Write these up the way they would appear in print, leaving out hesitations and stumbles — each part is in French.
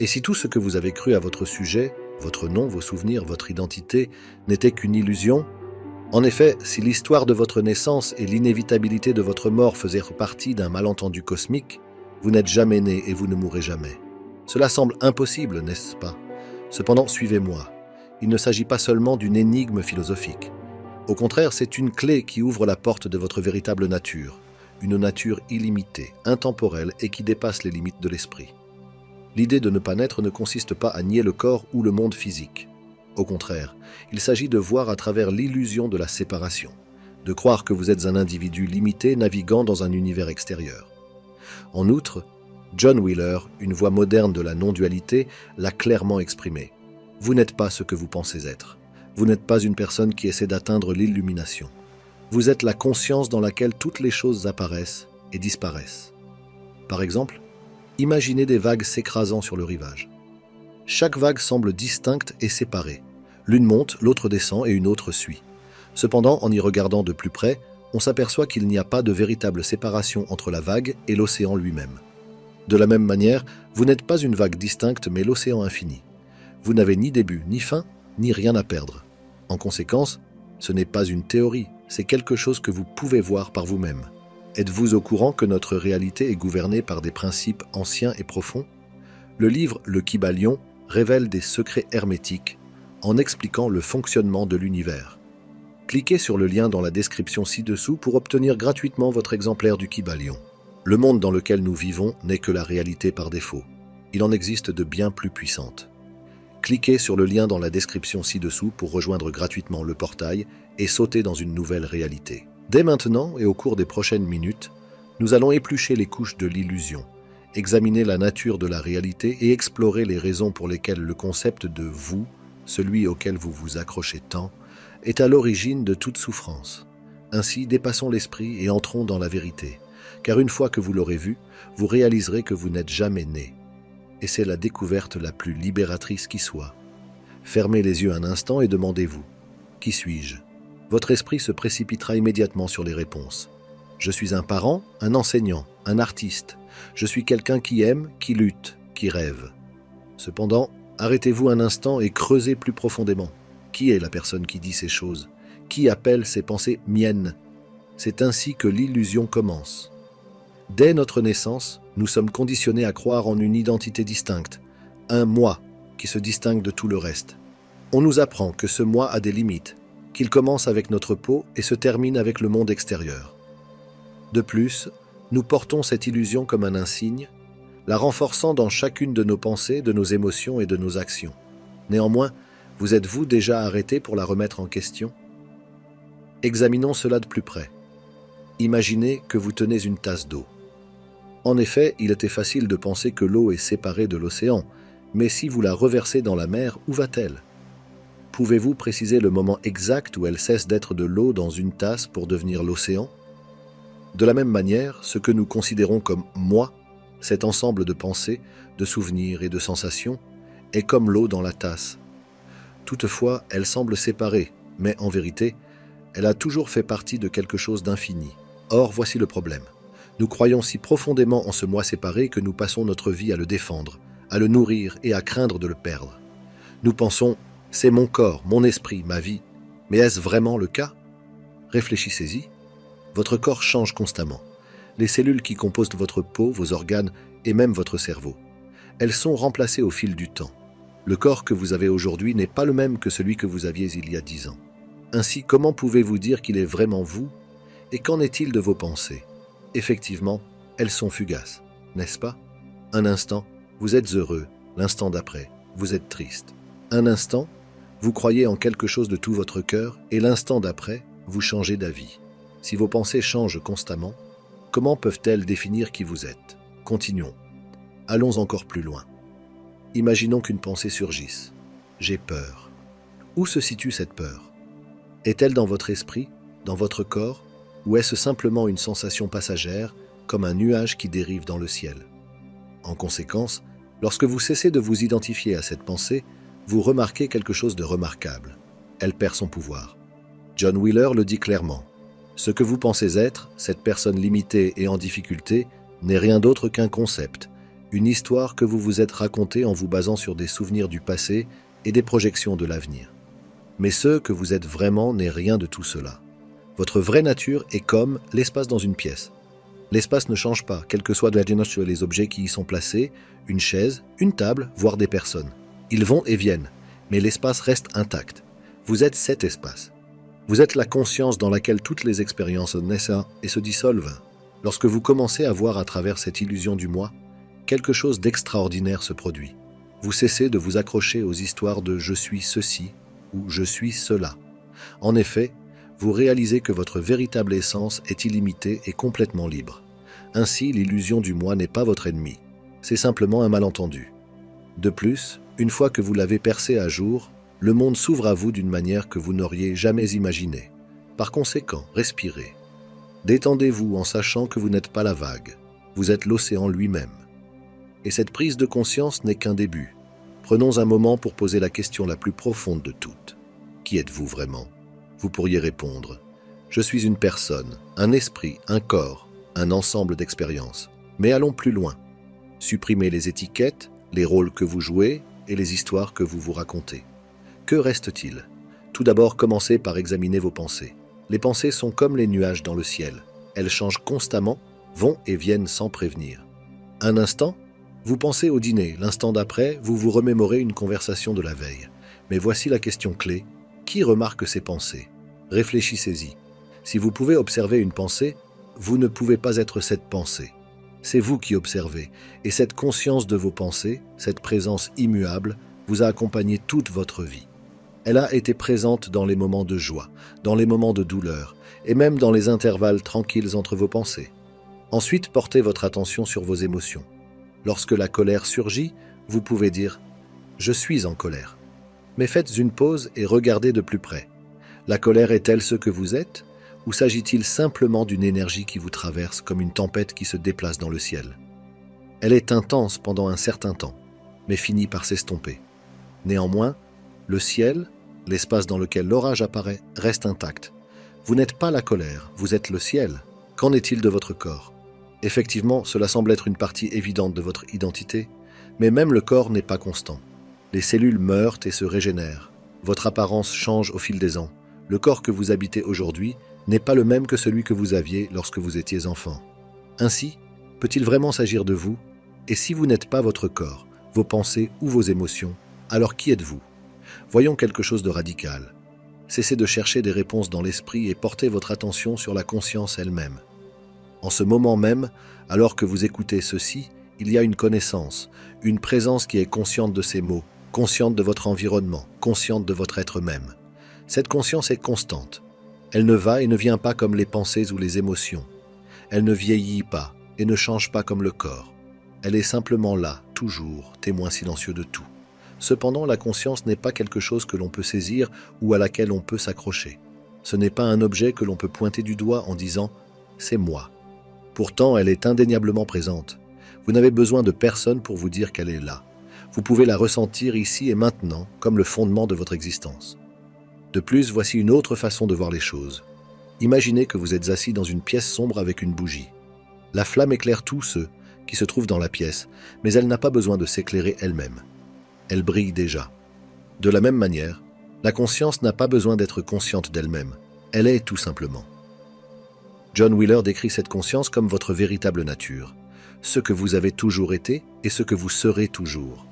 Et si tout ce que vous avez cru à votre sujet, votre nom, vos souvenirs, votre identité, n'était qu'une illusion? En effet, si l'histoire de votre naissance et l'inévitabilité de votre mort faisaient partie d'un malentendu cosmique, vous n'êtes jamais né et vous ne mourrez jamais. Cela semble impossible, n'est-ce pas? Cependant, suivez-moi. Il ne s'agit pas seulement d'une énigme philosophique. Au contraire, c'est une clé qui ouvre la porte de votre véritable nature, une nature illimitée, intemporelle et qui dépasse les limites de l'esprit. L'idée de ne pas naître ne consiste pas à nier le corps ou le monde physique. Au contraire, il s'agit de voir à travers l'illusion de la séparation, de croire que vous êtes un individu limité naviguant dans un univers extérieur. En outre, John Wheeler, une voix moderne de la non-dualité, l'a clairement exprimé. Vous n'êtes pas ce que vous pensez être. Vous n'êtes pas une personne qui essaie d'atteindre l'illumination. Vous êtes la conscience dans laquelle toutes les choses apparaissent et disparaissent. Par exemple, imaginez des vagues s'écrasant sur le rivage. Chaque vague semble distincte et séparée. L'une monte, l'autre descend et une autre suit. Cependant, en y regardant de plus près, on s'aperçoit qu'il n'y a pas de véritable séparation entre la vague et l'océan lui-même. De la même manière, vous n'êtes pas une vague distincte mais l'océan infini. Vous n'avez ni début, ni fin, ni rien à perdre. En conséquence, ce n'est pas une théorie, c'est quelque chose que vous pouvez voir par vous-même. Êtes-vous au courant que notre réalité est gouvernée par des principes anciens et profonds? Le livre Le Kybalion révèle des secrets hermétiques en expliquant le fonctionnement de l'univers. Cliquez sur le lien dans la description ci-dessous pour obtenir gratuitement votre exemplaire du Kybalion. Le monde dans lequel nous vivons n'est que la réalité par défaut. Il en existe de bien plus puissantes. Cliquez sur le lien dans la description ci-dessous pour rejoindre gratuitement le portail et sauter dans une nouvelle réalité. Dès maintenant et au cours des prochaines minutes, nous allons éplucher les couches de l'illusion, examiner la nature de la réalité et explorer les raisons pour lesquelles le concept de vous, celui auquel vous vous accrochez tant, est à l'origine de toute souffrance. Ainsi, dépassons l'esprit et entrons dans la vérité, car une fois que vous l'aurez vu, vous réaliserez que vous n'êtes jamais né. Et c'est la découverte la plus libératrice qui soit. Fermez les yeux un instant et demandez-vous « Qui suis-je » Votre esprit se précipitera immédiatement sur les réponses. Je suis un parent, un enseignant, un artiste. Je suis quelqu'un qui aime, qui lutte, qui rêve. Cependant, arrêtez-vous un instant et creusez plus profondément. Qui est la personne qui dit ces choses? Qui appelle ces pensées miennes? C'est ainsi que l'illusion commence. Dès notre naissance, nous sommes conditionnés à croire en une identité distincte, un moi qui se distingue de tout le reste. On nous apprend que ce moi a des limites, qu'il commence avec notre peau et se termine avec le monde extérieur. De plus, nous portons cette illusion comme un insigne, la renforçant dans chacune de nos pensées, de nos émotions et de nos actions. Néanmoins, vous êtes-vous déjà arrêté pour la remettre en question? Examinons cela de plus près. Imaginez que vous tenez une tasse d'eau. En effet, il était facile de penser que l'eau est séparée de l'océan, mais si vous la reversez dans la mer, où va-t-elle? Pouvez-vous préciser le moment exact où elle cesse d'être de l'eau dans une tasse pour devenir l'océan? De la même manière, ce que nous considérons comme « moi », cet ensemble de pensées, de souvenirs et de sensations, est comme l'eau dans la tasse. Toutefois, elle semble séparée, mais en vérité, elle a toujours fait partie de quelque chose d'infini. Or, voici le problème. Nous croyons si profondément en ce moi séparé que nous passons notre vie à le défendre, à le nourrir et à craindre de le perdre. Nous pensons « c'est mon corps, mon esprit, ma vie ». Mais est-ce vraiment le cas? Réfléchissez-y. Votre corps change constamment. Les cellules qui composent votre peau, vos organes et même votre cerveau. Elles sont remplacées au fil du temps. Le corps que vous avez aujourd'hui n'est pas le même que celui que vous aviez il y a 10 ans. Ainsi, comment pouvez-vous dire qu'il est vraiment vous? Et qu'en est-il de vos pensées? Effectivement, elles sont fugaces, n'est-ce pas? Un instant, vous êtes heureux, l'instant d'après, vous êtes triste. Un instant, vous croyez en quelque chose de tout votre cœur, et l'instant d'après, vous changez d'avis. Si vos pensées changent constamment, comment peuvent-elles définir qui vous êtes? Continuons. Allons encore plus loin. Imaginons qu'une pensée surgisse. J'ai peur. Où se situe cette peur? Est-elle dans votre esprit, dans votre corps, ou est-ce simplement une sensation passagère, comme un nuage qui dérive dans le ciel? En conséquence, lorsque vous cessez de vous identifier à cette pensée, vous remarquez quelque chose de remarquable. Elle perd son pouvoir. John Wheeler le dit clairement. Ce que vous pensez être, cette personne limitée et en difficulté, n'est rien d'autre qu'un concept, une histoire que vous vous êtes racontée en vous basant sur des souvenirs du passé et des projections de l'avenir. Mais ce que vous êtes vraiment n'est rien de tout cela. Votre vraie nature est comme l'espace dans une pièce. L'espace ne change pas, quelle que soit la dynamique sur les objets qui y sont placés, une chaise, une table, voire des personnes. Ils vont et viennent, mais l'espace reste intact. Vous êtes cet espace. Vous êtes la conscience dans laquelle toutes les expériences naissent et se dissolvent. Lorsque vous commencez à voir à travers cette illusion du moi, quelque chose d'extraordinaire se produit. Vous cessez de vous accrocher aux histoires de « je suis ceci » ou « je suis cela ». En effet, vous réalisez que votre véritable essence est illimitée et complètement libre. Ainsi, l'illusion du moi n'est pas votre ennemi. C'est simplement un malentendu. De plus, une fois que vous l'avez percé à jour, le monde s'ouvre à vous d'une manière que vous n'auriez jamais imaginée. Par conséquent, respirez. Détendez-vous en sachant que vous n'êtes pas la vague. Vous êtes l'océan lui-même. Et cette prise de conscience n'est qu'un début. Prenons un moment pour poser la question la plus profonde de toutes. Qui êtes-vous vraiment ? Vous pourriez répondre « Je suis une personne, un esprit, un corps, un ensemble d'expériences. » Mais allons plus loin. Supprimez les étiquettes, les rôles que vous jouez et les histoires que vous vous racontez. Que reste-t-il ? Tout d'abord, commencez par examiner vos pensées. Les pensées sont comme les nuages dans le ciel. Elles changent constamment, vont et viennent sans prévenir. Un instant, vous pensez au dîner. L'instant d'après, vous vous remémorez une conversation de la veille. Mais voici la question clé. Qui remarque ces pensées ? Réfléchissez-y. Si vous pouvez observer une pensée, vous ne pouvez pas être cette pensée. C'est vous qui observez, et cette conscience de vos pensées, cette présence immuable, vous a accompagné toute votre vie. Elle a été présente dans les moments de joie, dans les moments de douleur, et même dans les intervalles tranquilles entre vos pensées. Ensuite, portez votre attention sur vos émotions. Lorsque la colère surgit, vous pouvez dire « Je suis en colère ». Mais faites une pause et regardez de plus près. La colère est-elle ce que vous êtes ? Ou s'agit-il simplement d'une énergie qui vous traverse comme une tempête qui se déplace dans le ciel ? Elle est intense pendant un certain temps, mais finit par s'estomper. Néanmoins, le ciel, l'espace dans lequel l'orage apparaît, reste intact. Vous n'êtes pas la colère, vous êtes le ciel. Qu'en est-il de votre corps ? Effectivement, cela semble être une partie évidente de votre identité, mais même le corps n'est pas constant. Les cellules meurent et se régénèrent. Votre apparence change au fil des ans. Le corps que vous habitez aujourd'hui n'est pas le même que celui que vous aviez lorsque vous étiez enfant. Ainsi, peut-il vraiment s'agir de vous ? Et si vous n'êtes pas votre corps, vos pensées ou vos émotions, alors qui êtes-vous ? Voyons quelque chose de radical. Cessez de chercher des réponses dans l'esprit et portez votre attention sur la conscience elle-même. En ce moment même, alors que vous écoutez ceci, il y a une connaissance, une présence qui est consciente de ces mots, consciente de votre environnement, consciente de votre être même. Cette conscience est constante. Elle ne va et ne vient pas comme les pensées ou les émotions. Elle ne vieillit pas et ne change pas comme le corps. Elle est simplement là, toujours, témoin silencieux de tout. Cependant, la conscience n'est pas quelque chose que l'on peut saisir ou à laquelle on peut s'accrocher. Ce n'est pas un objet que l'on peut pointer du doigt en disant « c'est moi ». Pourtant, elle est indéniablement présente. Vous n'avez besoin de personne pour vous dire qu'elle est là. Vous pouvez la ressentir ici et maintenant, comme le fondement de votre existence. De plus, voici une autre façon de voir les choses. Imaginez que vous êtes assis dans une pièce sombre avec une bougie. La flamme éclaire tous ceux qui se trouvent dans la pièce, mais elle n'a pas besoin de s'éclairer elle-même. Elle brille déjà. De la même manière, la conscience n'a pas besoin d'être consciente d'elle-même. Elle est tout simplement. John Wheeler décrit cette conscience comme votre véritable nature, ce que vous avez toujours été et ce que vous serez toujours.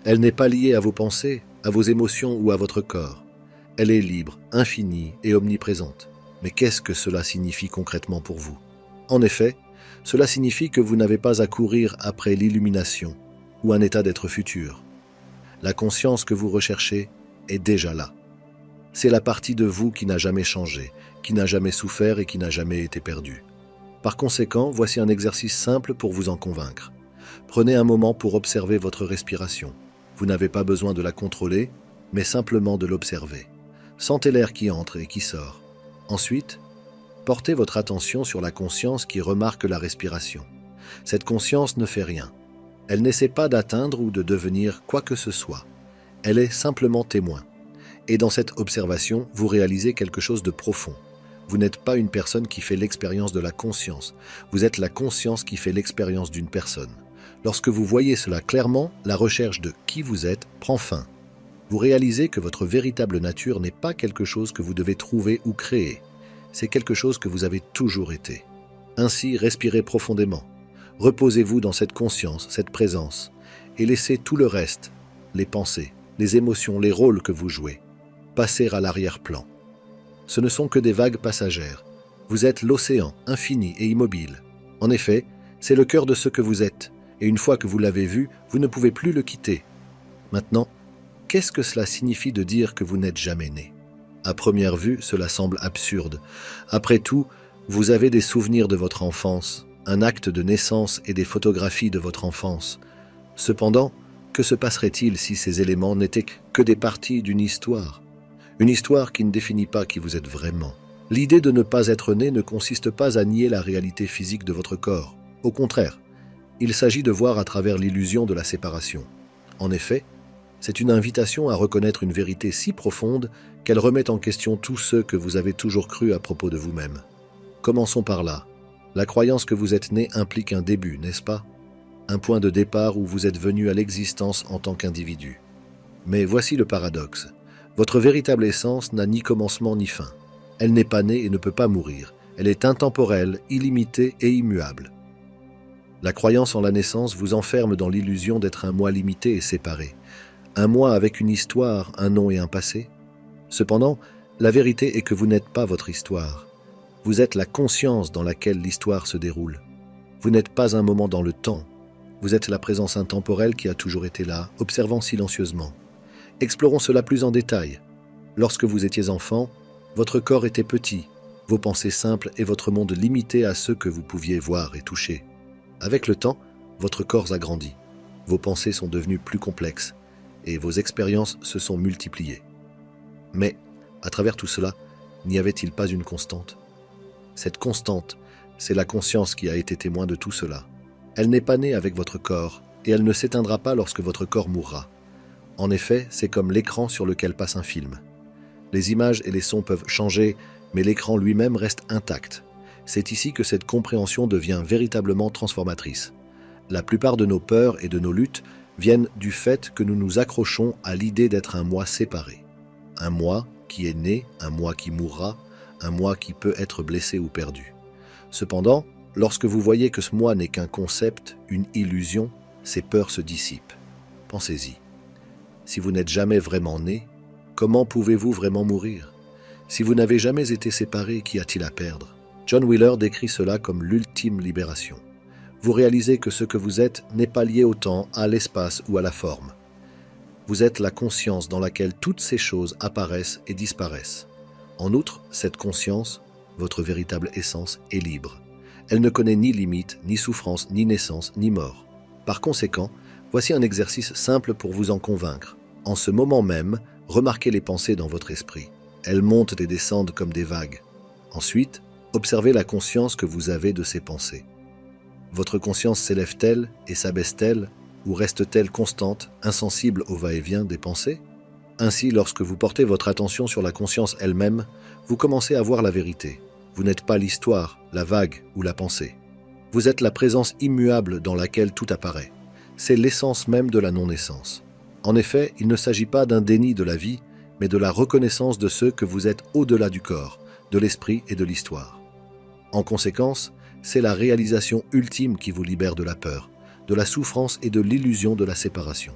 Elle n'est pas liée à vos pensées, à vos émotions ou à votre corps. Elle est libre, infinie et omniprésente. Mais qu'est-ce que cela signifie concrètement pour vous ? En effet, cela signifie que vous n'avez pas à courir après l'illumination ou un état d'être futur. La conscience que vous recherchez est déjà là. C'est la partie de vous qui n'a jamais changé, qui n'a jamais souffert et qui n'a jamais été perdue. Par conséquent, voici un exercice simple pour vous en convaincre. Prenez un moment pour observer votre respiration. Vous n'avez pas besoin de la contrôler, mais simplement de l'observer. Sentez l'air qui entre et qui sort. Ensuite, portez votre attention sur la conscience qui remarque la respiration. Cette conscience ne fait rien. Elle n'essaie pas d'atteindre ou de devenir quoi que ce soit. Elle est simplement témoin. Et dans cette observation, vous réalisez quelque chose de profond. Vous n'êtes pas une personne qui fait l'expérience de la conscience. Vous êtes la conscience qui fait l'expérience d'une personne. Lorsque vous voyez cela clairement, la recherche de qui vous êtes prend fin. Vous réalisez que votre véritable nature n'est pas quelque chose que vous devez trouver ou créer. C'est quelque chose que vous avez toujours été. Ainsi, respirez profondément. Reposez-vous dans cette conscience, cette présence, et laissez tout le reste, les pensées, les émotions, les rôles que vous jouez, passer à l'arrière-plan. Ce ne sont que des vagues passagères. Vous êtes l'océan, infini et immobile. En effet, c'est le cœur de ce que vous êtes, et une fois que vous l'avez vu, vous ne pouvez plus le quitter. Maintenant, qu'est-ce que cela signifie de dire que vous n'êtes jamais né? À première vue, cela semble absurde. Après tout, vous avez des souvenirs de votre enfance, un acte de naissance et des photographies de votre enfance. Cependant, que se passerait-il si ces éléments n'étaient que des parties d'une histoire? Une histoire qui ne définit pas qui vous êtes vraiment. L'idée de ne pas être né ne consiste pas à nier la réalité physique de votre corps. Au contraire, il s'agit de voir à travers l'illusion de la séparation. En effet, c'est une invitation à reconnaître une vérité si profonde qu'elle remet en question tout ce que vous avez toujours cru à propos de vous-même. Commençons par là. La croyance que vous êtes né implique un début, n'est-ce pas? Un point de départ où vous êtes venu à l'existence en tant qu'individu. Mais voici le paradoxe. Votre véritable essence n'a ni commencement ni fin. Elle n'est pas née et ne peut pas mourir. Elle est intemporelle, illimitée et immuable. La croyance en la naissance vous enferme dans l'illusion d'être un moi limité et séparé. Un moi avec une histoire, un nom et un passé. Cependant, la vérité est que vous n'êtes pas votre histoire. Vous êtes la conscience dans laquelle l'histoire se déroule. Vous n'êtes pas un moment dans le temps. Vous êtes la présence intemporelle qui a toujours été là, observant silencieusement. Explorons cela plus en détail. Lorsque vous étiez enfant, votre corps était petit, vos pensées simples et votre monde limité à ceux que vous pouviez voir et toucher. Avec le temps, votre corps a grandi. Vos pensées sont devenues plus complexes et vos expériences se sont multipliées. Mais, à travers tout cela, n'y avait-il pas une constante? Cette constante, c'est la conscience qui a été témoin de tout cela. Elle n'est pas née avec votre corps et elle ne s'éteindra pas lorsque votre corps mourra. En effet, c'est comme l'écran sur lequel passe un film. Les images et les sons peuvent changer, mais l'écran lui-même reste intact. C'est ici que cette compréhension devient véritablement transformatrice. La plupart de nos peurs et de nos luttes viennent du fait que nous nous accrochons à l'idée d'être un moi séparé. Un moi qui est né, un moi qui mourra, un moi qui peut être blessé ou perdu. Cependant, lorsque vous voyez que ce moi n'est qu'un concept, une illusion, ces peurs se dissipent. Pensez-y. Si vous n'êtes jamais vraiment né, comment pouvez-vous vraiment mourir? Si vous n'avez jamais été séparé, qu'y a-t-il à perdre? John Wheeler décrit cela comme l'ultime libération. Vous réalisez que ce que vous êtes n'est pas lié au temps, à l'espace ou à la forme. Vous êtes la conscience dans laquelle toutes ces choses apparaissent et disparaissent. En outre, cette conscience, votre véritable essence, est libre. Elle ne connaît ni limite, ni souffrance, ni naissance, ni mort. Par conséquent, voici un exercice simple pour vous en convaincre. En ce moment même, remarquez les pensées dans votre esprit. Elles montent et descendent comme des vagues. Ensuite, observez la conscience que vous avez de ces pensées. Votre conscience s'élève-t-elle et s'abaisse-t-elle, ou reste-t-elle constante, insensible au va-et-vient des pensées? Ainsi, lorsque vous portez votre attention sur la conscience elle-même, vous commencez à voir la vérité. Vous n'êtes pas l'histoire, la vague ou la pensée. Vous êtes la présence immuable dans laquelle tout apparaît. C'est l'essence même de la non-naissance. En effet, il ne s'agit pas d'un déni de la vie, mais de la reconnaissance de ce que vous êtes au-delà du corps, de l'esprit et de l'histoire. En conséquence, c'est la réalisation ultime qui vous libère de la peur, de la souffrance et de l'illusion de la séparation.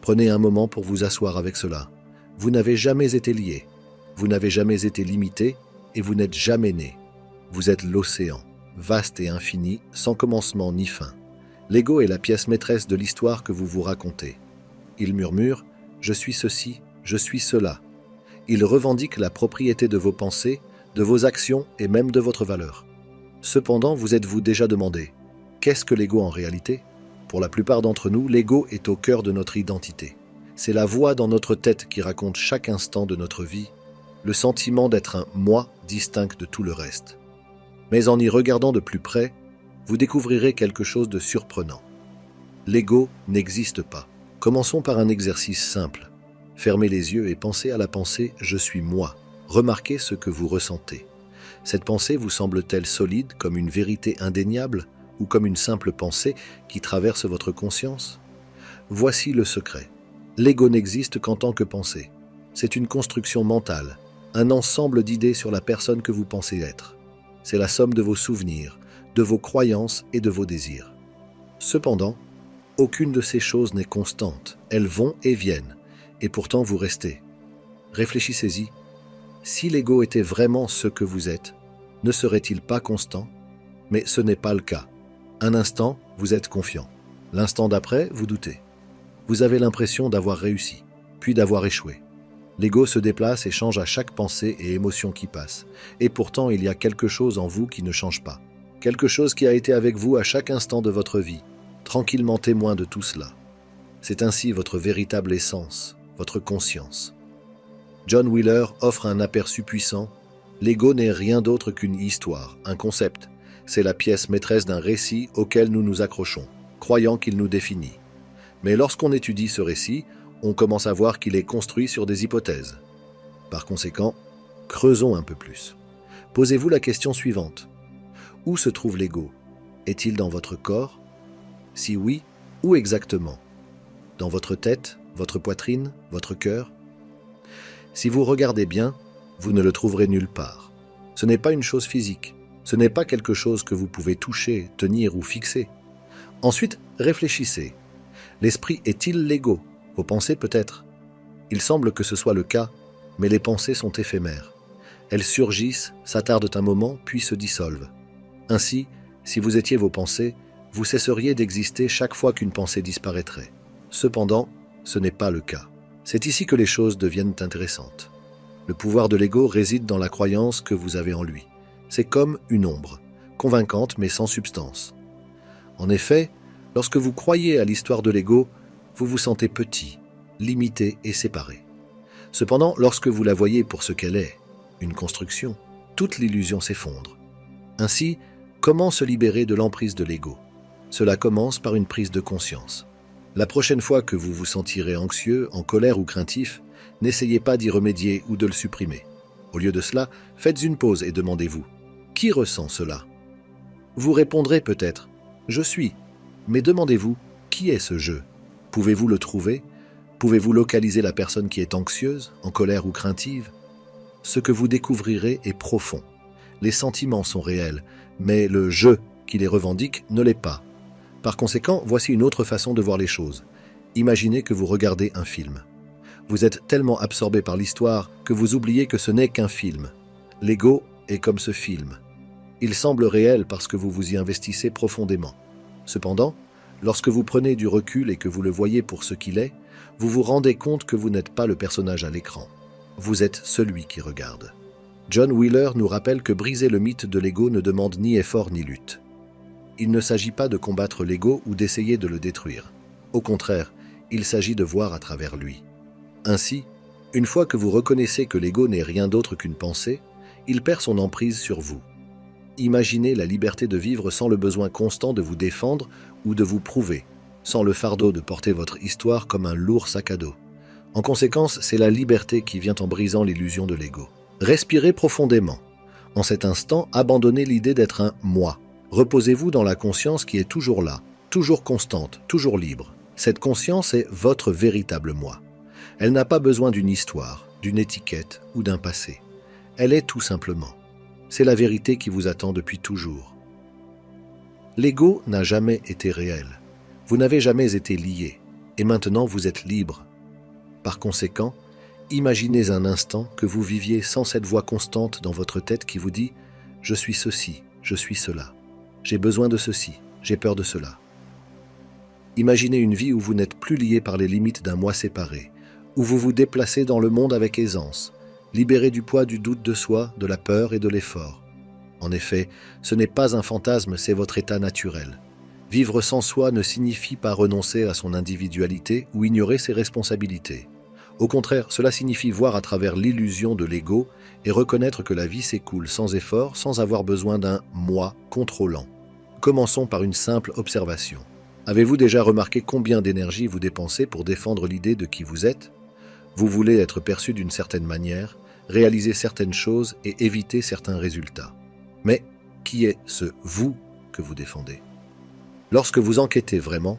Prenez un moment pour vous asseoir avec cela. Vous n'avez jamais été lié, vous n'avez jamais été limité et vous n'êtes jamais né. Vous êtes l'océan, vaste et infini, sans commencement ni fin. L'ego est la pièce maîtresse de l'histoire que vous vous racontez. Il murmure « je suis ceci, je suis cela ». Il revendique la propriété de vos pensées, de vos actions et même de votre valeur. Cependant, vous êtes-vous déjà demandé « qu'est-ce que l'ego en réalité ?» Pour la plupart d'entre nous, l'ego est au cœur de notre identité. C'est la voix dans notre tête qui raconte chaque instant de notre vie, le sentiment d'être un « moi » distinct de tout le reste. Mais en y regardant de plus près, vous découvrirez quelque chose de surprenant. L'ego n'existe pas. Commençons par un exercice simple. Fermez les yeux et pensez à la pensée « je suis moi ». Remarquez ce que vous ressentez. Cette pensée vous semble-t-elle solide comme une vérité indéniable ou comme une simple pensée qui traverse votre conscience? Voici le secret. L'ego n'existe qu'en tant que pensée. C'est une construction mentale, un ensemble d'idées sur la personne que vous pensez être. C'est la somme de vos souvenirs, de vos croyances et de vos désirs. Cependant, aucune de ces choses n'est constante. Elles vont et viennent, et pourtant vous restez. Réfléchissez-y. Si l'ego était vraiment ce que vous êtes, ne serait-il pas constant? Mais ce n'est pas le cas. Un instant, vous êtes confiant. L'instant d'après, vous doutez. Vous avez l'impression d'avoir réussi, puis d'avoir échoué. L'ego se déplace et change à chaque pensée et émotion qui passe. Et pourtant, il y a quelque chose en vous qui ne change pas. Quelque chose qui a été avec vous à chaque instant de votre vie, tranquillement témoin de tout cela. C'est ainsi votre véritable essence, votre conscience. John Wheeler offre un aperçu puissant. L'ego n'est rien d'autre qu'une histoire, un concept. C'est la pièce maîtresse d'un récit auquel nous nous accrochons, croyant qu'il nous définit. Mais lorsqu'on étudie ce récit, on commence à voir qu'il est construit sur des hypothèses. Par conséquent, creusons un peu plus. Posez-vous la question suivante. Où se trouve l'ego? Est-il dans votre corps? Si oui, où exactement? Dans votre tête, votre poitrine, votre cœur? Si vous regardez bien, vous ne le trouverez nulle part. Ce n'est pas une chose physique. Ce n'est pas quelque chose que vous pouvez toucher, tenir ou fixer. Ensuite, réfléchissez. L'esprit est-il l'ego? Vos pensées peut-être. Il semble que ce soit le cas, mais les pensées sont éphémères. Elles surgissent, s'attardent un moment, puis se dissolvent. Ainsi, si vous étiez vos pensées, vous cesseriez d'exister chaque fois qu'une pensée disparaîtrait. Cependant, ce n'est pas le cas. C'est ici que les choses deviennent intéressantes. Le pouvoir de l'ego réside dans la croyance que vous avez en lui. C'est comme une ombre, convaincante mais sans substance. En effet, lorsque vous croyez à l'histoire de l'ego, vous vous sentez petit, limité et séparé. Cependant, lorsque vous la voyez pour ce qu'elle est, une construction, toute l'illusion s'effondre. Ainsi, comment se libérer de l'emprise de l'ego? Cela commence par une prise de conscience. La prochaine fois que vous vous sentirez anxieux, en colère ou craintif, n'essayez pas d'y remédier ou de le supprimer. Au lieu de cela, faites une pause et demandez-vous « Qui ressent cela ?» Vous répondrez peut-être « Je suis ». Mais demandez-vous « Qui est ce je » Pouvez-vous le trouver? Pouvez-vous localiser la personne qui est anxieuse, en colère ou craintive? Ce que vous découvrirez est profond. Les sentiments sont réels, mais le « je » qui les revendique ne l'est pas. Par conséquent, voici une autre façon de voir les choses. Imaginez que vous regardez un film. Vous êtes tellement absorbé par l'histoire que vous oubliez que ce n'est qu'un film. L'ego est comme ce film. Il semble réel parce que vous vous y investissez profondément. Cependant, lorsque vous prenez du recul et que vous le voyez pour ce qu'il est, vous vous rendez compte que vous n'êtes pas le personnage à l'écran. Vous êtes celui qui regarde. John Wheeler nous rappelle que briser le mythe de l'ego ne demande ni effort ni lutte. Il ne s'agit pas de combattre l'ego ou d'essayer de le détruire. Au contraire, il s'agit de voir à travers lui. Ainsi, une fois que vous reconnaissez que l'ego n'est rien d'autre qu'une pensée, il perd son emprise sur vous. Imaginez la liberté de vivre sans le besoin constant de vous défendre ou de vous prouver, sans le fardeau de porter votre histoire comme un lourd sac à dos. En conséquence, c'est la liberté qui vient en brisant l'illusion de l'ego. Respirez profondément. En cet instant, abandonnez l'idée d'être un « moi ». Reposez-vous dans la conscience qui est toujours là, toujours constante, toujours libre. Cette conscience est votre véritable moi. Elle n'a pas besoin d'une histoire, d'une étiquette ou d'un passé. Elle est tout simplement. C'est la vérité qui vous attend depuis toujours. L'ego n'a jamais été réel. Vous n'avez jamais été lié, et maintenant vous êtes libre. Par conséquent, imaginez un instant que vous viviez sans cette voix constante dans votre tête qui vous dit « Je suis ceci, je suis cela. J'ai besoin de ceci, j'ai peur de cela. » Imaginez une vie où vous n'êtes plus lié par les limites d'un moi séparé, où vous vous déplacez dans le monde avec aisance, libéré du poids du doute de soi, de la peur et de l'effort. En effet, ce n'est pas un fantasme, c'est votre état naturel. Vivre sans soi ne signifie pas renoncer à son individualité ou ignorer ses responsabilités. Au contraire, cela signifie voir à travers l'illusion de l'ego et reconnaître que la vie s'écoule sans effort, sans avoir besoin d'un « moi » contrôlant. Commençons par une simple observation. Avez-vous déjà remarqué combien d'énergie vous dépensez pour défendre l'idée de qui vous êtes? Vous voulez être perçu d'une certaine manière, réaliser certaines choses et éviter certains résultats. Mais qui est ce « vous » que vous défendez? Lorsque vous enquêtez vraiment,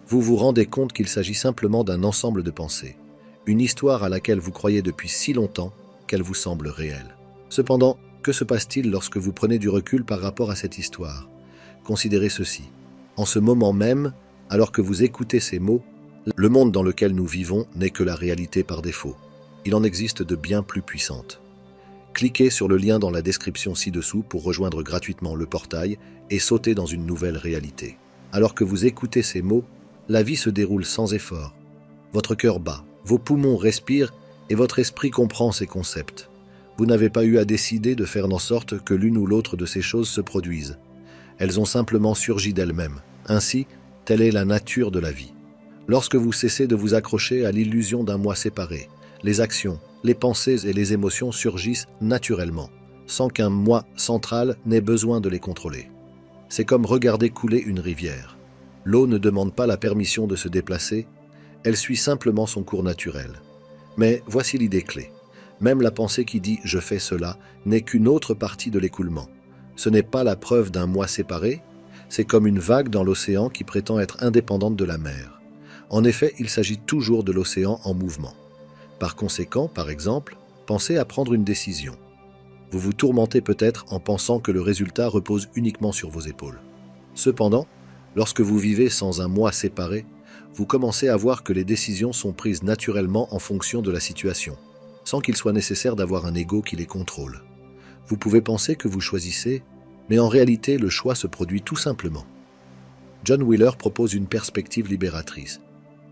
vous vous rendez compte qu'il s'agit simplement d'un ensemble de pensées, une histoire à laquelle vous croyez depuis si longtemps qu'elle vous semble réelle. Cependant, que se passe-t-il lorsque vous prenez du recul par rapport à cette histoire? Considérez ceci. En ce moment même, alors que vous écoutez ces mots, le monde dans lequel nous vivons n'est que la réalité par défaut. Il en existe de bien plus puissantes. Cliquez sur le lien dans la description ci-dessous pour rejoindre gratuitement le portail et sauter dans une nouvelle réalité. Alors que vous écoutez ces mots, la vie se déroule sans effort. Votre cœur bat, vos poumons respirent et votre esprit comprend ces concepts. Vous n'avez pas eu à décider de faire en sorte que l'une ou l'autre de ces choses se produisent. Elles ont simplement surgi d'elles-mêmes. Ainsi, telle est la nature de la vie. Lorsque vous cessez de vous accrocher à l'illusion d'un moi séparé, les actions, les pensées et les émotions surgissent naturellement, sans qu'un moi central n'ait besoin de les contrôler. C'est comme regarder couler une rivière. L'eau ne demande pas la permission de se déplacer, elle suit simplement son cours naturel. Mais voici l'idée clé. Même la pensée qui dit « je fais cela » n'est qu'une autre partie de l'écoulement. Ce n'est pas la preuve d'un moi séparé, c'est comme une vague dans l'océan qui prétend être indépendante de la mer. En effet, il s'agit toujours de l'océan en mouvement. Par conséquent, par exemple, pensez à prendre une décision. Vous vous tourmentez peut-être en pensant que le résultat repose uniquement sur vos épaules. Cependant, lorsque vous vivez sans un moi séparé, vous commencez à voir que les décisions sont prises naturellement en fonction de la situation, sans qu'il soit nécessaire d'avoir un ego qui les contrôle. Vous pouvez penser que vous choisissez, mais en réalité, le choix se produit tout simplement. John Wheeler propose une perspective libératrice.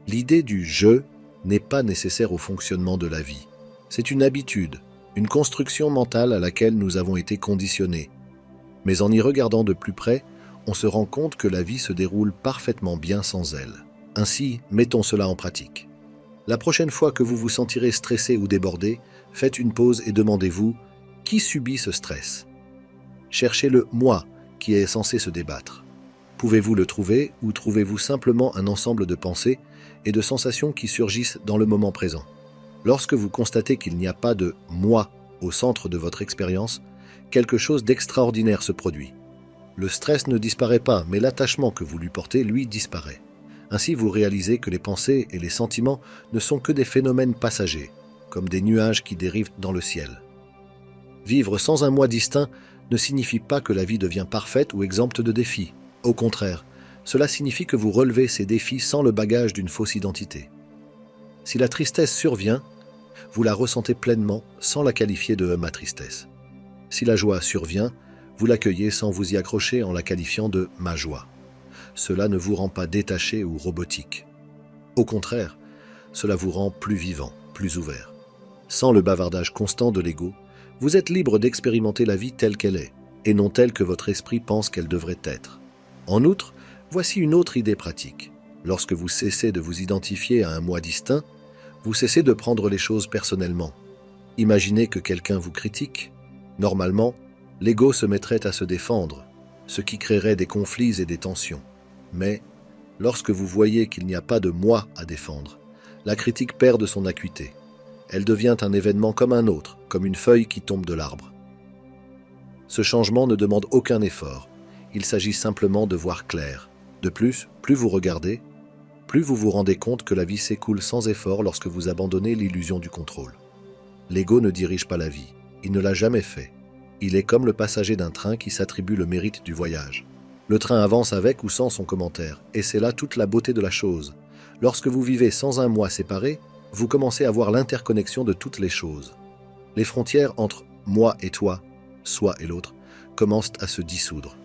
L'idée du « je » n'est pas nécessaire au fonctionnement de la vie. C'est une habitude, une construction mentale à laquelle nous avons été conditionnés. Mais en y regardant de plus près, on se rend compte que la vie se déroule parfaitement bien sans elle. Ainsi, mettons cela en pratique. La prochaine fois que vous vous sentirez stressé ou débordé, faites une pause et demandez-vous « Qui subit ce stress ?» Cherchez le « moi » qui est censé se débattre. Pouvez-vous le trouver ou trouvez-vous simplement un ensemble de pensées et de sensations qui surgissent dans le moment présent? Lorsque vous constatez qu'il n'y a pas de « moi » au centre de votre expérience, quelque chose d'extraordinaire se produit. Le stress ne disparaît pas, mais l'attachement que vous lui portez, lui, disparaît. Ainsi, vous réalisez que les pensées et les sentiments ne sont que des phénomènes passagers, comme des nuages qui dérivent dans le ciel. Vivre sans un moi distinct ne signifie pas que la vie devient parfaite ou exempte de défis. Au contraire, cela signifie que vous relevez ces défis sans le bagage d'une fausse identité. Si la tristesse survient, vous la ressentez pleinement sans la qualifier de « ma tristesse ». Si la joie survient, vous l'accueillez sans vous y accrocher en la qualifiant de « ma joie ». Cela ne vous rend pas détaché ou robotique. Au contraire, cela vous rend plus vivant, plus ouvert. Sans le bavardage constant de l'ego, vous êtes libre d'expérimenter la vie telle qu'elle est, et non telle que votre esprit pense qu'elle devrait être. En outre, voici une autre idée pratique. Lorsque vous cessez de vous identifier à un moi distinct, vous cessez de prendre les choses personnellement. Imaginez que quelqu'un vous critique. Normalement, l'ego se mettrait à se défendre, ce qui créerait des conflits et des tensions. Mais, lorsque vous voyez qu'il n'y a pas de moi à défendre, la critique perd de son acuité. Elle devient un événement comme un autre, comme une feuille qui tombe de l'arbre. Ce changement ne demande aucun effort. Il s'agit simplement de voir clair. De plus, plus vous regardez, plus vous vous rendez compte que la vie s'écoule sans effort lorsque vous abandonnez l'illusion du contrôle. L'ego ne dirige pas la vie. Il ne l'a jamais fait. Il est comme le passager d'un train qui s'attribue le mérite du voyage. Le train avance avec ou sans son commentaire, et c'est là toute la beauté de la chose. Lorsque vous vivez sans un moi séparé, vous commencez à voir l'interconnexion de toutes les choses. Les frontières entre moi et toi, soi et l'autre, commencent à se dissoudre.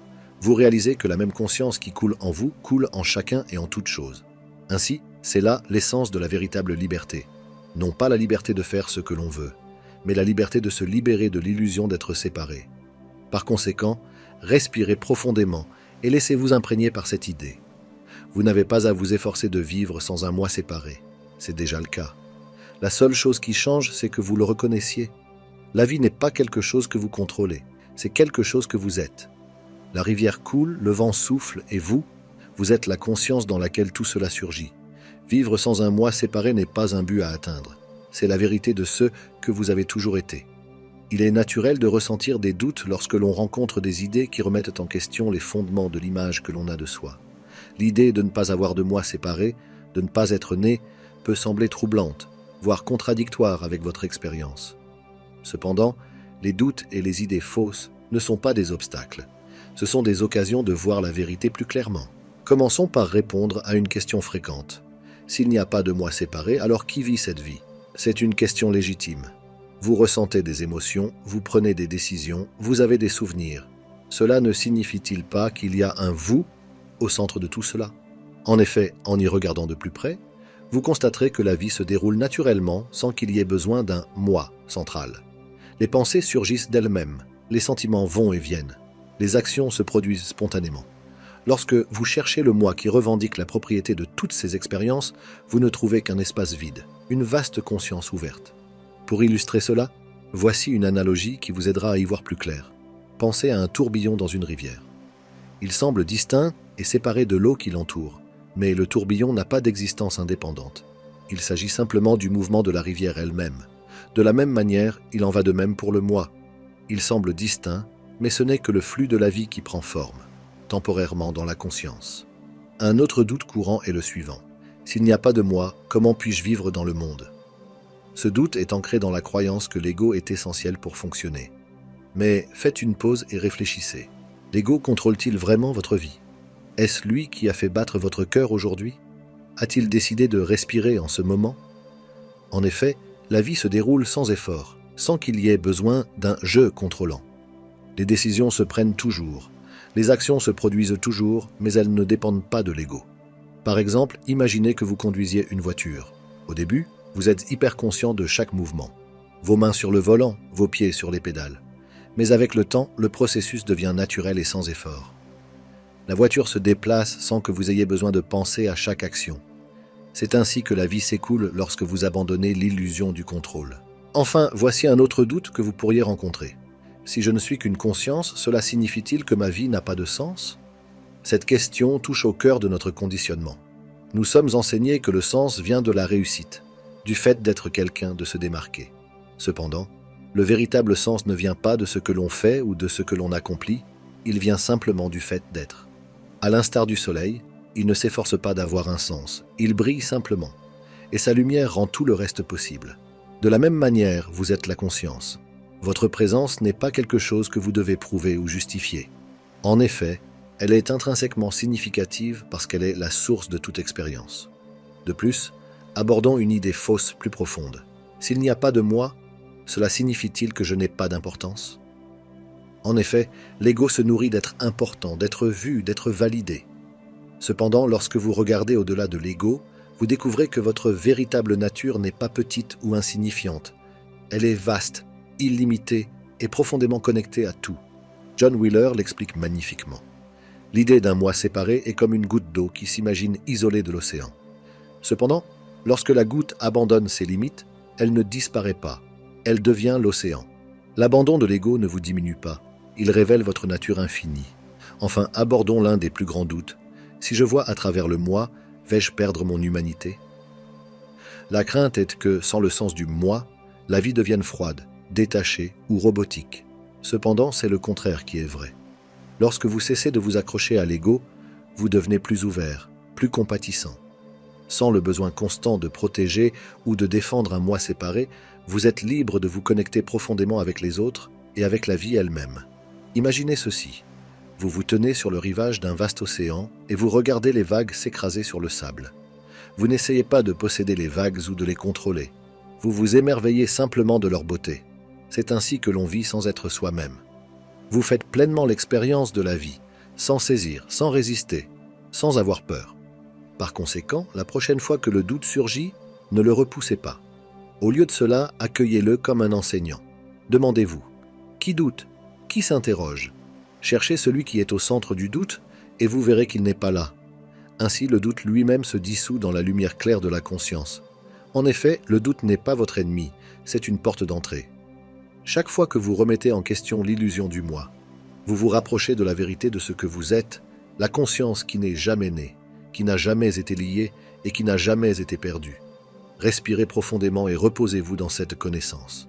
Vous réalisez que la même conscience qui coule en vous coule en chacun et en toute chose. Ainsi, c'est là l'essence de la véritable liberté. Non pas la liberté de faire ce que l'on veut, mais la liberté de se libérer de l'illusion d'être séparé. Par conséquent, respirez profondément et laissez-vous imprégner par cette idée. Vous n'avez pas à vous efforcer de vivre sans un moi séparé. C'est déjà le cas. La seule chose qui change, c'est que vous le reconnaissiez. La vie n'est pas quelque chose que vous contrôlez, c'est quelque chose que vous êtes. La rivière coule, le vent souffle, et vous êtes la conscience dans laquelle tout cela surgit. Vivre sans un moi séparé n'est pas un but à atteindre. C'est la vérité de ce que vous avez toujours été. Il est naturel de ressentir des doutes lorsque l'on rencontre des idées qui remettent en question les fondements de l'image que l'on a de soi. L'idée de ne pas avoir de moi séparé, de ne pas être né, peut sembler troublante, voire contradictoire avec votre expérience. Cependant, les doutes et les idées fausses ne sont pas des obstacles. Ce sont des occasions de voir la vérité plus clairement. Commençons par répondre à une question fréquente. S'il n'y a pas de moi séparé, alors qui vit cette vie? C'est une question légitime. Vous ressentez des émotions, vous prenez des décisions, vous avez des souvenirs. Cela ne signifie-t-il pas qu'il y a un vous au centre de tout cela? En effet, en y regardant de plus près, vous constaterez que la vie se déroule naturellement sans qu'il y ait besoin d'un moi central. Les pensées surgissent d'elles-mêmes, les sentiments vont et viennent, les actions se produisent spontanément. Lorsque vous cherchez le moi qui revendique la propriété de toutes ces expériences, vous ne trouvez qu'un espace vide, une vaste conscience ouverte. Pour illustrer cela, voici une analogie qui vous aidera à y voir plus clair. Pensez à un tourbillon dans une rivière. Il semble distinct et séparé de l'eau qui l'entoure, mais le tourbillon n'a pas d'existence indépendante. Il s'agit simplement du mouvement de la rivière elle-même. De la même manière, il en va de même pour le moi. Il semble distinct, mais ce n'est que le flux de la vie qui prend forme, temporairement dans la conscience. Un autre doute courant est le suivant. S'il n'y a pas de moi, comment puis-je vivre dans le monde? Ce doute est ancré dans la croyance que l'ego est essentiel pour fonctionner. Mais faites une pause et réfléchissez. L'ego contrôle-t-il vraiment votre vie? Est-ce lui qui a fait battre votre cœur aujourd'hui? A-t-il décidé de respirer en ce moment? En effet, la vie se déroule sans effort, sans qu'il y ait besoin d'un « je » contrôlant. Les décisions se prennent toujours, les actions se produisent toujours, mais elles ne dépendent pas de l'ego. Par exemple, imaginez que vous conduisiez une voiture. Au début, vous êtes hyper conscient de chaque mouvement. Vos mains sur le volant, vos pieds sur les pédales. Mais avec le temps, le processus devient naturel et sans effort. La voiture se déplace sans que vous ayez besoin de penser à chaque action. C'est ainsi que la vie s'écoule lorsque vous abandonnez l'illusion du contrôle. Enfin, voici un autre doute que vous pourriez rencontrer. Si je ne suis qu'une conscience, cela signifie-t-il que ma vie n'a pas de sens? Cette question touche au cœur de notre conditionnement. Nous sommes enseignés que le sens vient de la réussite, du fait d'être quelqu'un, de se démarquer. Cependant, le véritable sens ne vient pas de ce que l'on fait ou de ce que l'on accomplit, il vient simplement du fait d'être. À l'instar du soleil, il ne s'efforce pas d'avoir un sens, il brille simplement, et sa lumière rend tout le reste possible. De la même manière, vous êtes la conscience. Votre présence n'est pas quelque chose que vous devez prouver ou justifier. En effet, elle est intrinsèquement significative parce qu'elle est la source de toute expérience. De plus, abordons une idée fausse plus profonde. S'il n'y a pas de moi, cela signifie-t-il que je n'ai pas d'importance? En effet, l'ego se nourrit d'être important, d'être vu, d'être validé. Cependant, lorsque vous regardez au-delà de l'ego, vous découvrez que votre véritable nature n'est pas petite ou insignifiante. Elle est vaste, illimitée et profondément connectée à tout. John Wheeler l'explique magnifiquement. L'idée d'un moi séparé est comme une goutte d'eau qui s'imagine isolée de l'océan. Cependant, lorsque la goutte abandonne ses limites, elle ne disparaît pas, elle devient l'océan. L'abandon de l'ego ne vous diminue pas, il révèle votre nature infinie. Enfin, abordons l'un des plus grands doutes. Si je vois à travers le moi, vais-je perdre mon humanité? La crainte est que, sans le sens du moi, la vie devienne froide, détachée ou robotique. Cependant, c'est le contraire qui est vrai. Lorsque vous cessez de vous accrocher à l'ego, vous devenez plus ouvert, plus compatissant. Sans le besoin constant de protéger ou de défendre un moi séparé, vous êtes libre de vous connecter profondément avec les autres et avec la vie elle-même. Imaginez ceci. Vous vous tenez sur le rivage d'un vaste océan et vous regardez les vagues s'écraser sur le sable. Vous n'essayez pas de posséder les vagues ou de les contrôler. Vous vous émerveillez simplement de leur beauté. C'est ainsi que l'on vit sans être soi-même. Vous faites pleinement l'expérience de la vie, sans saisir, sans résister, sans avoir peur. Par conséquent, la prochaine fois que le doute surgit, ne le repoussez pas. Au lieu de cela, accueillez-le comme un enseignant. Demandez-vous, qui doute? Qui s'interroge? Cherchez celui qui est au centre du doute et vous verrez qu'il n'est pas là. Ainsi, le doute lui-même se dissout dans la lumière claire de la conscience. En effet, le doute n'est pas votre ennemi, c'est une porte d'entrée. Chaque fois que vous remettez en question l'illusion du moi, vous vous rapprochez de la vérité de ce que vous êtes, la conscience qui n'est jamais née, qui n'a jamais été liée et qui n'a jamais été perdue. Respirez profondément et reposez-vous dans cette connaissance.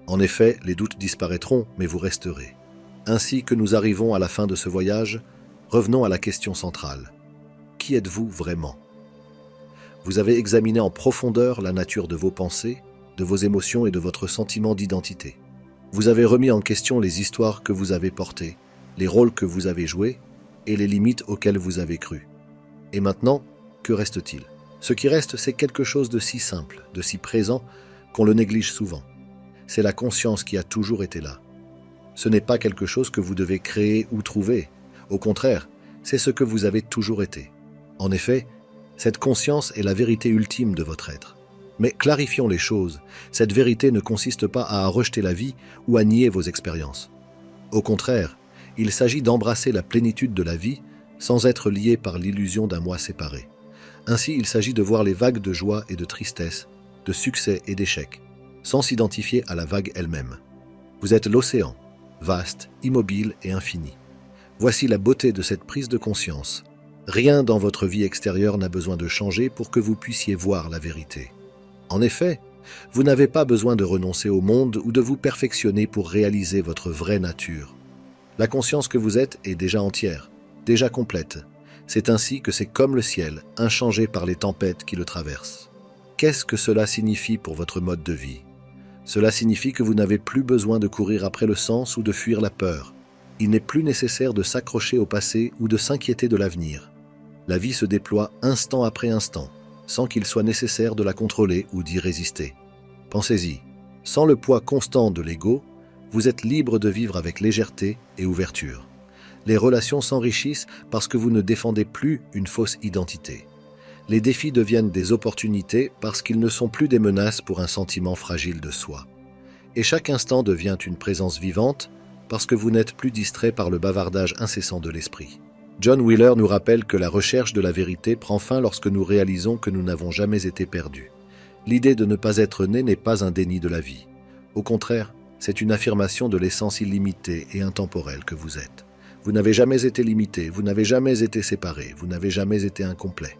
En effet, les doutes disparaîtront, mais vous resterez. Ainsi que nous arrivons à la fin de ce voyage, revenons à la question centrale. qui êtes-vous vraiment? Vous avez examiné en profondeur la nature de vos pensées, de vos émotions et de votre sentiment d'identité. Vous avez remis en question les histoires que vous avez portées, les rôles que vous avez joués et les limites auxquelles vous avez cru. Et maintenant, que reste-t-il? Ce qui reste, c'est quelque chose de si simple, de si présent, qu'on le néglige souvent. C'est la conscience qui a toujours été là. Ce n'est pas quelque chose que vous devez créer ou trouver. Au contraire, c'est ce que vous avez toujours été. En effet, cette conscience est la vérité ultime de votre être. Mais clarifions les choses, cette vérité ne consiste pas à rejeter la vie ou à nier vos expériences. Au contraire, il s'agit d'embrasser la plénitude de la vie sans être lié par l'illusion d'un moi séparé. Ainsi, il s'agit de voir les vagues de joie et de tristesse, de succès et d'échecs, sans s'identifier à la vague elle-même. Vous êtes l'océan, vaste, immobile et infini. Voici la beauté de cette prise de conscience. Rien dans votre vie extérieure n'a besoin de changer pour que vous puissiez voir la vérité. En effet, vous n'avez pas besoin de renoncer au monde ou de vous perfectionner pour réaliser votre vraie nature. La conscience que vous êtes est déjà entière, déjà complète. C'est ainsi que c'est comme le ciel, inchangé par les tempêtes qui le traversent. Qu'est-ce que cela signifie pour votre mode de vie? Cela signifie que vous n'avez plus besoin de courir après le sens ou de fuir la peur. Il n'est plus nécessaire de s'accrocher au passé ou de s'inquiéter de l'avenir. La vie se déploie instant après instant, sans qu'il soit nécessaire de la contrôler ou d'y résister. Pensez-y, sans le poids constant de l'ego, vous êtes libre de vivre avec légèreté et ouverture. Les relations s'enrichissent parce que vous ne défendez plus une fausse identité. Les défis deviennent des opportunités parce qu'ils ne sont plus des menaces pour un sentiment fragile de soi. Et chaque instant devient une présence vivante parce que vous n'êtes plus distrait par le bavardage incessant de l'esprit. John Wheeler nous rappelle que la recherche de la vérité prend fin lorsque nous réalisons que nous n'avons jamais été perdus. L'idée de ne pas être né n'est pas un déni de la vie. Au contraire, c'est une affirmation de l'essence illimitée et intemporelle que vous êtes. Vous n'avez jamais été limité, vous n'avez jamais été séparé, vous n'avez jamais été incomplet.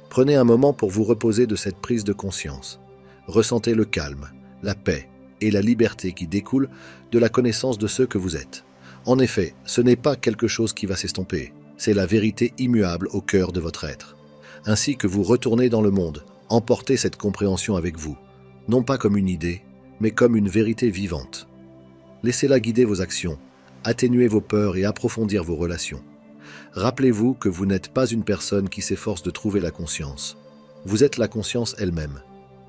Prenez un moment pour vous reposer de cette prise de conscience. Ressentez le calme, la paix et la liberté qui découlent de la connaissance de ce que vous êtes. En effet, ce n'est pas quelque chose qui va s'estomper. C'est la vérité immuable au cœur de votre être. Ainsi que vous retournez dans le monde, emportez cette compréhension avec vous, non pas comme une idée, mais comme une vérité vivante. Laissez-la guider vos actions, atténuer vos peurs et approfondir vos relations. Rappelez-vous que vous n'êtes pas une personne qui s'efforce de trouver la conscience. Vous êtes la conscience elle-même.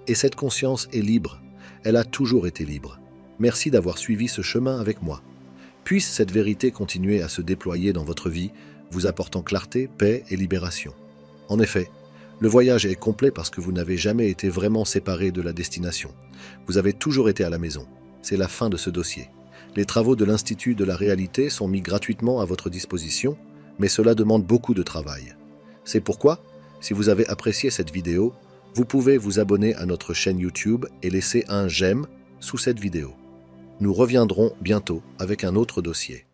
Et cette conscience est libre. Elle a toujours été libre. Merci d'avoir suivi ce chemin avec moi. Puisse cette vérité continuer à se déployer dans votre vie, vous apportant clarté, paix et libération. En effet, le voyage est complet parce que vous n'avez jamais été vraiment séparé de la destination. Vous avez toujours été à la maison. C'est la fin de ce dossier. Les travaux de l'Institut de la réalité sont mis gratuitement à votre disposition, mais cela demande beaucoup de travail. C'est pourquoi, si vous avez apprécié cette vidéo, vous pouvez vous abonner à notre chaîne YouTube et laisser un j'aime sous cette vidéo. Nous reviendrons bientôt avec un autre dossier.